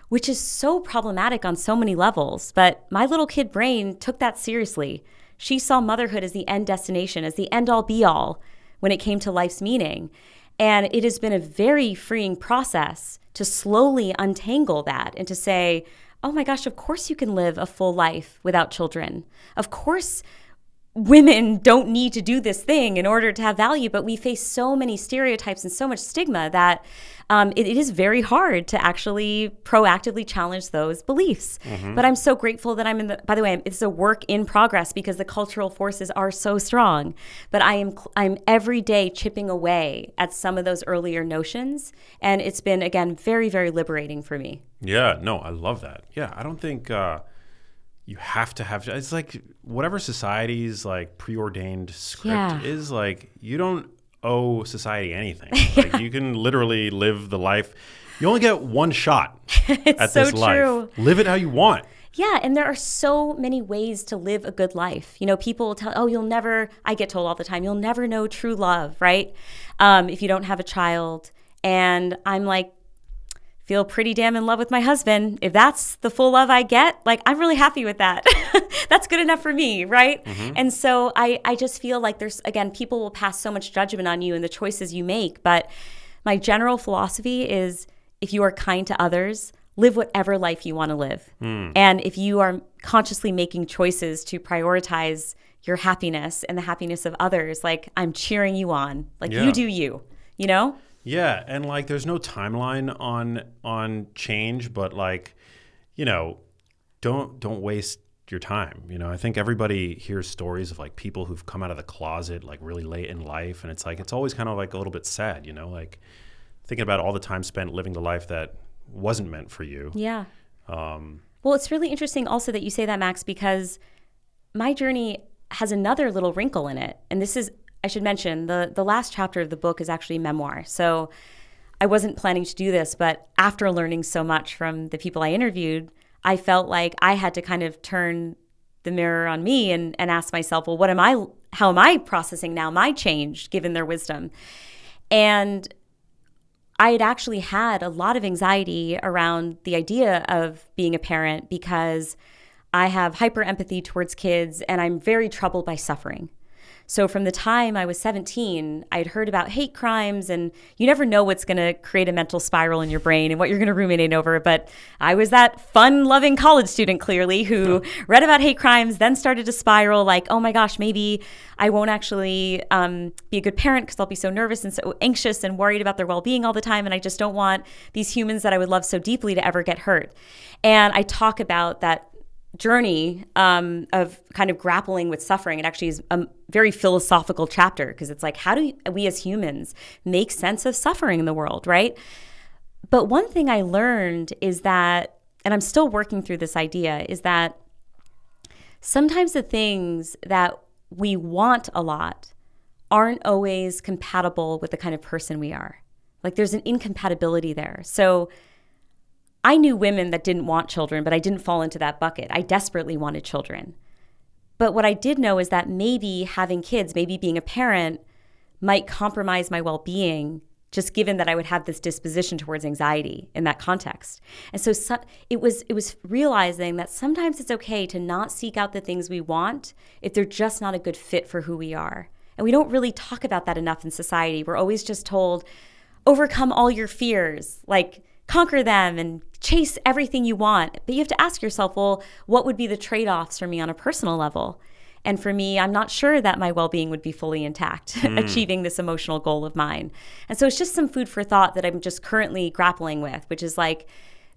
Which is so problematic on so many levels. But my little kid brain took that seriously. She saw motherhood as the end destination, as the end all be all when it came to life's meaning. And it has been a very freeing process to slowly untangle that and to say, oh my gosh, of course you can live a full life without children. Of course women don't need to do this thing in order to have value, but we face so many stereotypes and so much stigma that it is very hard to actually proactively challenge those beliefs. But I'm so grateful that I'm by the way, it's a work in progress because the cultural forces are so strong. But I'm every day chipping away at some of those earlier notions. And it's been, again, very, very liberating for me. Yeah, no, I love that. Yeah, I don't think you have to have, it's like whatever society's like preordained script is, like you don't owe society anything. Like you can literally live the life. You only get one shot at so this life. true. Live it how you want. Yeah, and there are so many ways to live a good life. You know, people will tell, oh, I get told all the time, you'll never know true love, right? If you don't have a child. And I'm like, feel pretty damn in love with my husband. If that's the full love I get, like I'm really happy with that. That's good enough for me, right? And so I just feel like there's, again, people will pass so much judgment on you and the choices you make. But my general philosophy is if you are kind to others, live whatever life you want to live. And if you are consciously making choices to prioritize your happiness and the happiness of others, like I'm cheering you on. Like you do you, you know? Yeah, and like there's no timeline on change, but like, you know, don't waste your time. You know, I think everybody hears stories of like people who've come out of the closet like really late in life, and it's like it's always kind of like a little bit sad, you know, like thinking about all the time spent living the life that wasn't meant for you. Yeah. Well, it's really interesting also that you say that, Max, because my journey has another little wrinkle in it, and this is, I should mention, the last chapter of the book is actually memoir. So I wasn't planning to do this, but after learning so much from the people I interviewed, I felt like I had to kind of turn the mirror on me and ask myself, well, how am I processing now my change given their wisdom? And I had actually had a lot of anxiety around the idea of being a parent because I have hyper empathy towards kids and I'm very troubled by suffering. So from the time I was 17, I'd heard about hate crimes, and you never know what's going to create a mental spiral in your brain and what you're going to ruminate over. But I was that fun-loving college student, clearly, who read about hate crimes, then started to spiral like, oh my gosh, maybe I won't actually be a good parent because I'll be so nervous and so anxious and worried about their well-being all the time. And I just don't want these humans that I would love so deeply to ever get hurt. And I talk about that journey of kind of grappling with suffering. It actually is a very philosophical chapter because it's like, how do we as humans make sense of suffering in the world, right? But one thing I learned is that, and I'm still working through this idea, is that sometimes the things that we want a lot aren't always compatible with the kind of person we are. Like there's an incompatibility there. So I knew women that didn't want children, but I didn't fall into that bucket. I desperately wanted children. But what I did know is that maybe having kids, maybe being a parent might compromise my well-being, just given that I would have this disposition towards anxiety in that context. And so it was realizing that sometimes it's okay to not seek out the things we want if they're just not a good fit for who we are. And we don't really talk about that enough in society. We're always just told, overcome all your fears, like conquer them and chase everything you want. But you have to ask yourself, well, what would be the trade-offs for me on a personal level? And for me, I'm not sure that my well-being would be fully intact achieving this emotional goal of mine. And so it's just some food for thought that I'm just currently grappling with, which is like,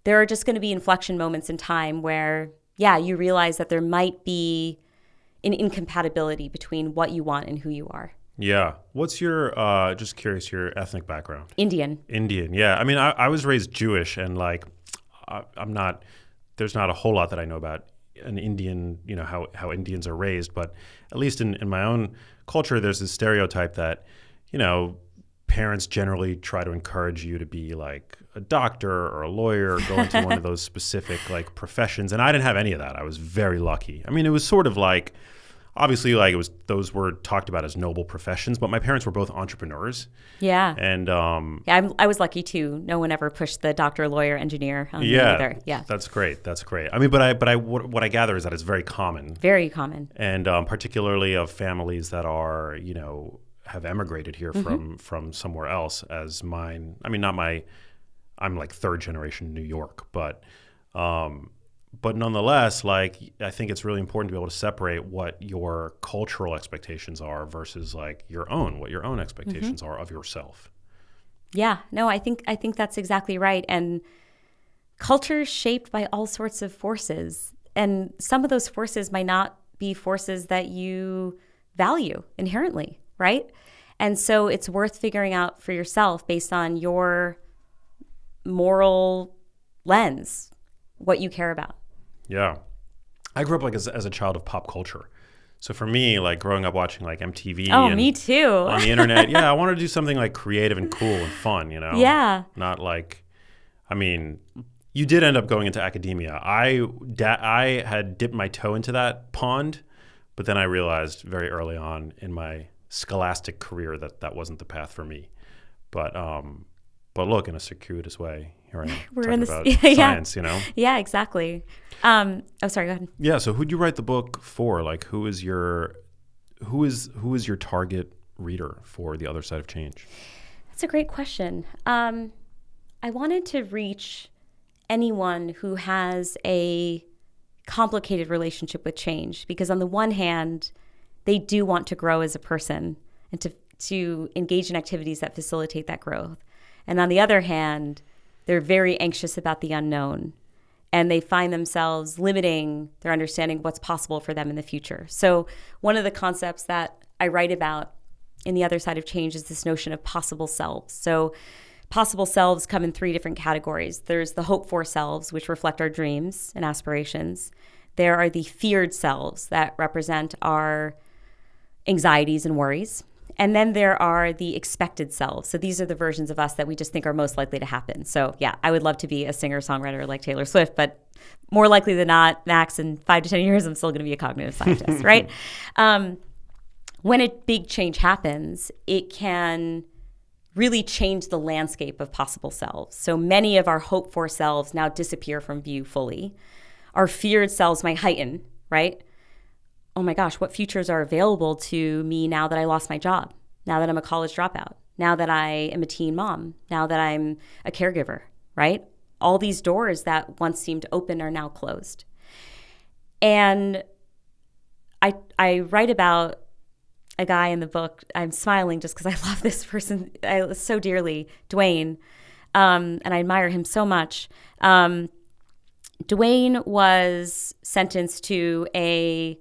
there are just going to be inflection moments in time where, yeah, you realize that there might be an incompatibility between what you want and who you are. Yeah. What's your, just curious, your ethnic background? Indian. Yeah. I mean, I was raised Jewish, and like, there's not a whole lot that I know about an Indian, you know, how Indians are raised. But at least in my own culture, there's this stereotype that, you know, parents generally try to encourage you to be like a doctor or a lawyer or go into one of those specific like professions. And I didn't have any of that. I was very lucky. I mean, it was sort of like, obviously, like those were talked about as noble professions, but my parents were both entrepreneurs. Yeah. And Yeah, I was lucky too. No one ever pushed the doctor, lawyer, engineer on me either. Yeah. That's great. That's great. I mean, what I gather is that it's very common. Very common. And particularly of families that are, have emigrated here from somewhere else, as mine. I mean, I'm like third generation New York, but nonetheless, like, I think it's really important to be able to separate what your cultural expectations are versus like what your own expectations are of yourself. Yeah, no, I think that's exactly right. And culture is shaped by all sorts of forces. And some of those forces might not be forces that you value inherently, right? And so it's worth figuring out for yourself based on your moral lens, what you care about. Yeah. I grew up like as a child of pop culture. So for me, like growing up watching like MTV and me too. on the internet, I wanted to do something like creative and cool and fun, Yeah. Not like, I mean, you did end up going into academia. I had dipped my toe into that pond, but then I realized very early on in my scholastic career that wasn't the path for me. But look, in a circuitous way, here I am talking about science, Yeah, exactly. Sorry, go ahead. Yeah, so who'd you write the book for? Like, who is your target reader for The Other Side of Change? That's a great question. I wanted to reach anyone who has a complicated relationship with change, because on the one hand, they do want to grow as a person and to engage in activities that facilitate that growth. And on the other hand, they're very anxious about the unknown, and they find themselves limiting their understanding of what's possible for them in the future. So one of the concepts that I write about in The Other Side of Change is this notion of possible selves. So possible selves come in three different categories. There's the hoped-for selves, which reflect our dreams and aspirations. There are the feared selves that represent our anxieties and worries. And then there are the expected selves. So these are the versions of us that we just think are most likely to happen. So yeah, I would love to be a singer-songwriter like Taylor Swift, but more likely than not, Max, in 5 to 10 years, I'm still going to be a cognitive scientist, right? When a big change happens, it can really change the landscape of possible selves. So many of our hoped-for selves now disappear from view fully. Our feared selves might heighten, right? Oh my gosh, what futures are available to me now that I lost my job, now that I'm a college dropout, now that I am a teen mom, now that I'm a caregiver, right? All these doors that once seemed open are now closed. And I write about a guy in the book. I'm smiling just because I love this person so dearly, Dwayne, and I admire him so much. Dwayne was sentenced to a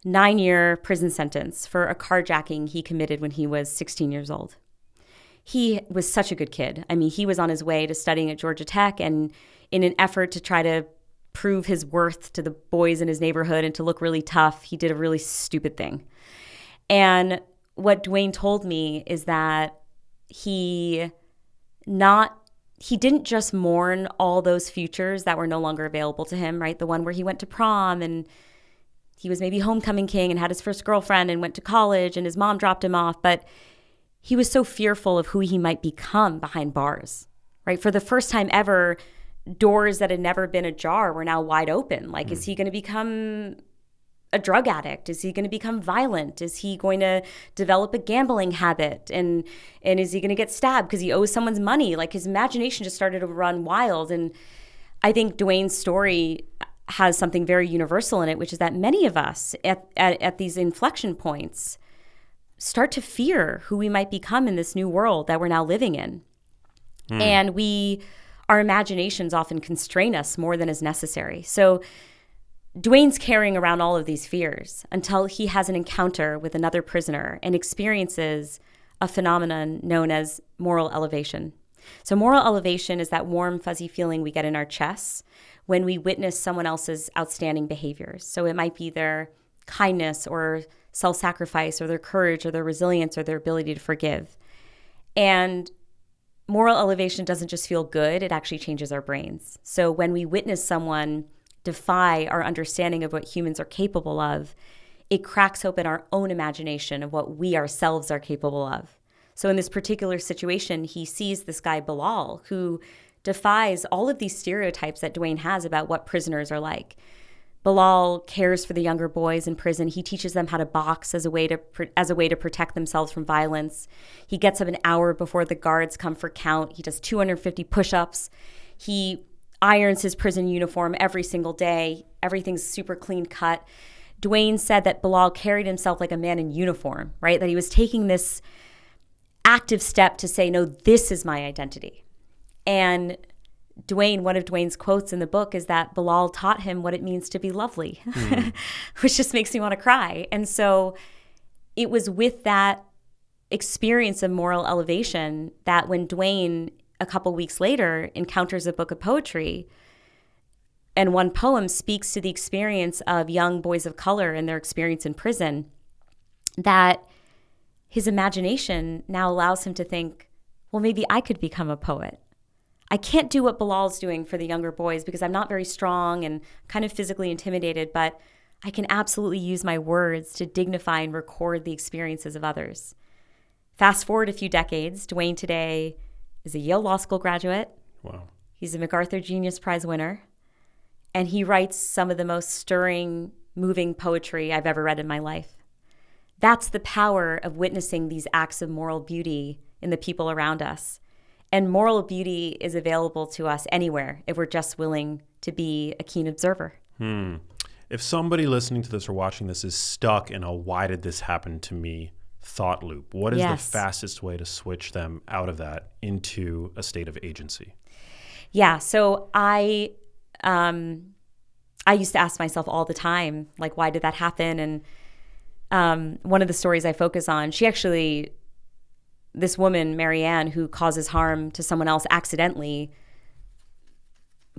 9-year prison sentence for a carjacking he committed when he was 16 years old. He was such a good kid. I mean, he was on his way to studying at Georgia Tech, and in an effort to try to prove his worth to the boys in his neighborhood and to look really tough, he did a really stupid thing. And what Dwayne told me is that he didn't just mourn all those futures that were no longer available to him, right? The one where he went to prom and he was maybe homecoming king and had his first girlfriend and went to college and his mom dropped him off. But he was so fearful of who he might become behind bars, right? For the first time ever, doors that had never been ajar were now wide open. Like, is he going to become a drug addict? Is he going to become violent? Is he going to develop a gambling habit? And is he going to get stabbed because he owes someone's money? Like, his imagination just started to run wild. And I think Dwayne's story has something very universal in it, which is that many of us at these inflection points start to fear who we might become in this new world that we're now living in. And our imaginations often constrain us more than is necessary. So Dwayne's carrying around all of these fears until he has an encounter with another prisoner and experiences a phenomenon known as moral elevation. So moral elevation is that warm, fuzzy feeling we get in our chests when we witness someone else's outstanding behaviors. So it might be their kindness or self-sacrifice or their courage or their resilience or their ability to forgive. And moral elevation doesn't just feel good, it actually changes our brains. So when we witness someone defy our understanding of what humans are capable of, it cracks open our own imagination of what we ourselves are capable of. So in this particular situation, he sees this guy, Bilal, who defies all of these stereotypes that Dwayne has about what prisoners are like. Bilal cares for the younger boys in prison. He teaches them how to box as a way to protect themselves from violence. He gets up an hour before the guards come for count. He does 250 push-ups. He irons his prison uniform every single day. Everything's super clean cut. Dwayne said that Bilal carried himself like a man in uniform, right? That he was taking this active step to say, no, this is my identity. And one of Dwayne's quotes in the book is that Bilal taught him what it means to be lovely, which just makes me want to cry. And so it was with that experience of moral elevation that when Dwayne, a couple weeks later, encounters a book of poetry, and one poem speaks to the experience of young boys of color and their experience in prison, that his imagination now allows him to think, well, maybe I could become a poet. I can't do what Bilal's doing for the younger boys because I'm not very strong and kind of physically intimidated, but I can absolutely use my words to dignify and record the experiences of others. Fast forward a few decades, Dwayne today is a Yale Law School graduate. Wow. He's a MacArthur Genius Prize winner, and he writes some of the most stirring, moving poetry I've ever read in my life. That's the power of witnessing these acts of moral beauty in the people around us. And moral beauty is available to us anywhere if we're just willing to be a keen observer. If somebody listening to this or watching this is stuck in a why did this happen to me thought loop, what is the fastest way to switch them out of that into a state of agency? Yeah, so I used to ask myself all the time, like, why did that happen? And one of the stories I focus on, this woman, Marianne, who causes harm to someone else accidentally,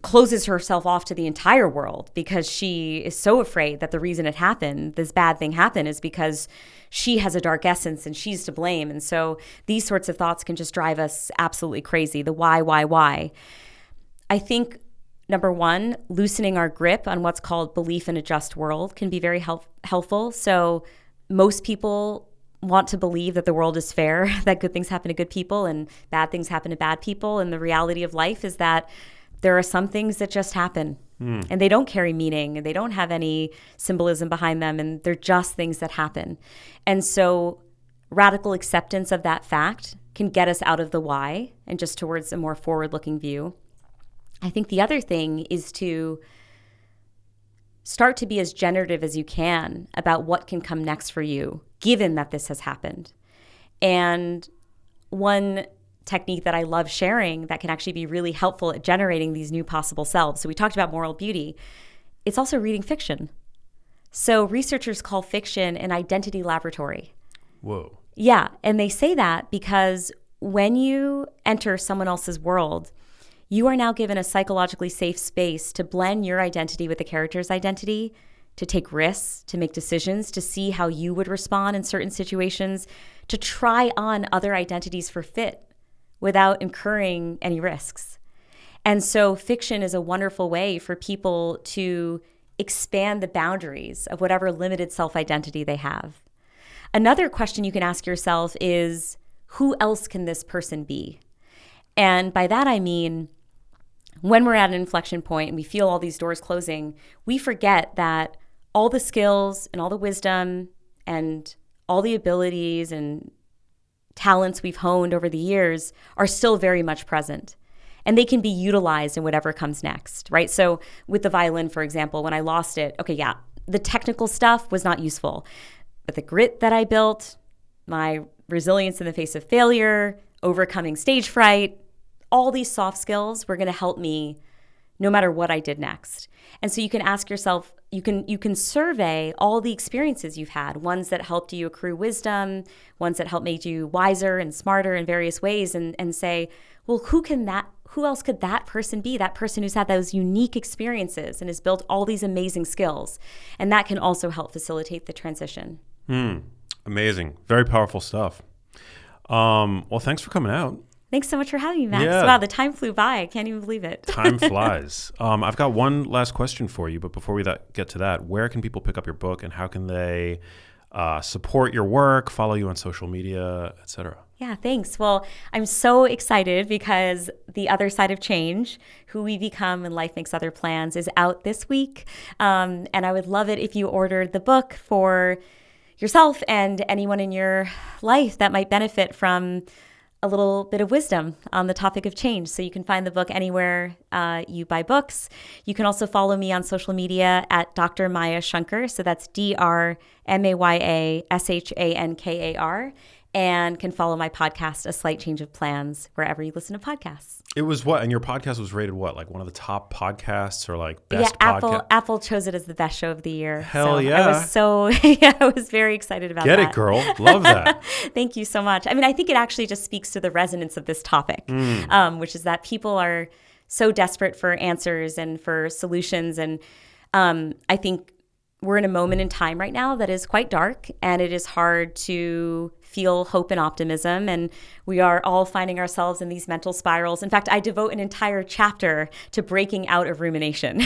closes herself off to the entire world because she is so afraid that the reason it happened, this bad thing happened, is because she has a dark essence and she's to blame. And so these sorts of thoughts can just drive us absolutely crazy. The why. I think, number one, loosening our grip on what's called belief in a just world can be very helpful. So most people want to believe that the world is fair, that good things happen to good people and bad things happen to bad people. And the reality of life is that there are some things that just happen and they don't carry meaning and they don't have any symbolism behind them, and they're just things that happen. And so radical acceptance of that fact can get us out of the why and just towards a more forward-looking view. I think the other thing is to start to be as generative as you can about what can come next for you, given that this has happened. And one technique that I love sharing that can actually be really helpful at generating these new possible selves. So we talked about moral beauty. It's also reading fiction. So researchers call fiction an identity laboratory. Whoa. Yeah, and they say that because when you enter someone else's world, you are now given a psychologically safe space to blend your identity with the character's identity, to take risks, to make decisions, to see how you would respond in certain situations, to try on other identities for fit without incurring any risks. And so fiction is a wonderful way for people to expand the boundaries of whatever limited self-identity they have. Another question you can ask yourself is, who else can this person be? And by that I mean, when we're at an inflection point and we feel all these doors closing, we forget that all the skills and all the wisdom and all the abilities and talents we've honed over the years are still very much present. And they can be utilized in whatever comes next, right? So with the violin, for example, when I lost it, the technical stuff was not useful. But the grit that I built, my resilience in the face of failure, overcoming stage fright, all these soft skills were going to help me no matter what I did next. And so you can ask yourself, you can survey all the experiences you've had, ones that helped you accrue wisdom, ones that helped make you wiser and smarter in various ways, and say, well, who else could that person be? That person who's had those unique experiences and has built all these amazing skills. And that can also help facilitate the transition. Amazing. Very powerful stuff. Well, thanks for coming out. Thanks so much for having me, Max. Yeah. Wow, the time flew by. I can't even believe it. Time flies. I've got one last question for you, but before we get to that, where can people pick up your book and how can they support your work, follow you on social media, etc.? Yeah, thanks. Well, I'm so excited because The Other Side of Change, Who We Become When Life Makes Other Plans, is out this week. And I would love it if you ordered the book for yourself and anyone in your life that might benefit from a little bit of wisdom on the topic of change. So you can find the book anywhere you buy books. You can also follow me on social media at Dr. Maya Shankar. So that's DrMayaShankar, and can follow my podcast, A Slight Change of Plans, wherever you listen to podcasts. It was what? And your podcast was rated what? Like one of the top podcasts or like best podcast? Apple chose it as the best show of the year. Hell yeah. I was very excited about that. Get it, girl. Love that. Thank you so much. I mean, I think it actually just speaks to the resonance of this topic, which is that people are so desperate for answers and for solutions. And I think we're in a moment in time right now that is quite dark, and it is hard to feel hope and optimism. And we are all finding ourselves in these mental spirals. In fact, I devote an entire chapter to breaking out of rumination,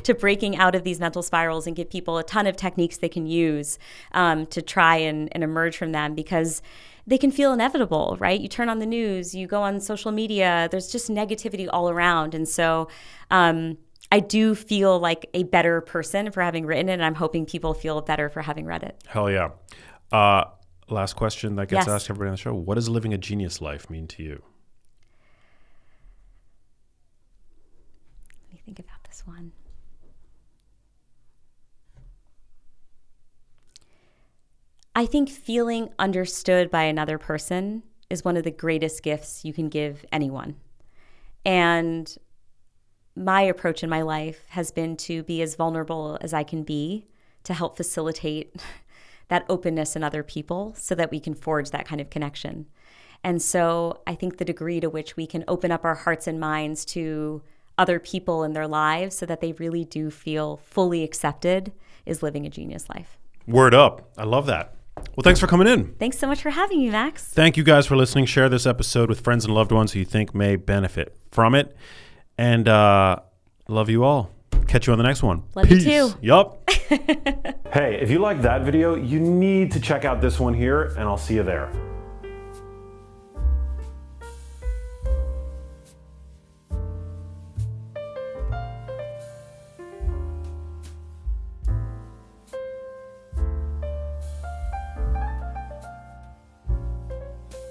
to breaking out of these mental spirals, and give people a ton of techniques they can use to try and emerge from them, because they can feel inevitable, right? You turn on the news, you go on social media, there's just negativity all around. And so I do feel like a better person for having written it, and I'm hoping people feel better for having read it. Hell yeah. Last question that gets asked everybody on the show. What does living a genius life mean to you? Let me think about this one. I think feeling understood by another person is one of the greatest gifts you can give anyone. And my approach in my life has been to be as vulnerable as I can be to help facilitate that openness in other people so that we can forge that kind of connection. And so I think the degree to which we can open up our hearts and minds to other people in their lives so that they really do feel fully accepted is living a genius life. Word up. I love that. Well, thanks for coming in. Thanks so much for having me, Max. Thank you guys for listening. Share this episode with friends and loved ones who you think may benefit from it. And love you all. Catch you on the next one. Love Peace. you too. Yup. Hey, if you liked that video, you need to check out this one here, and I'll see you there.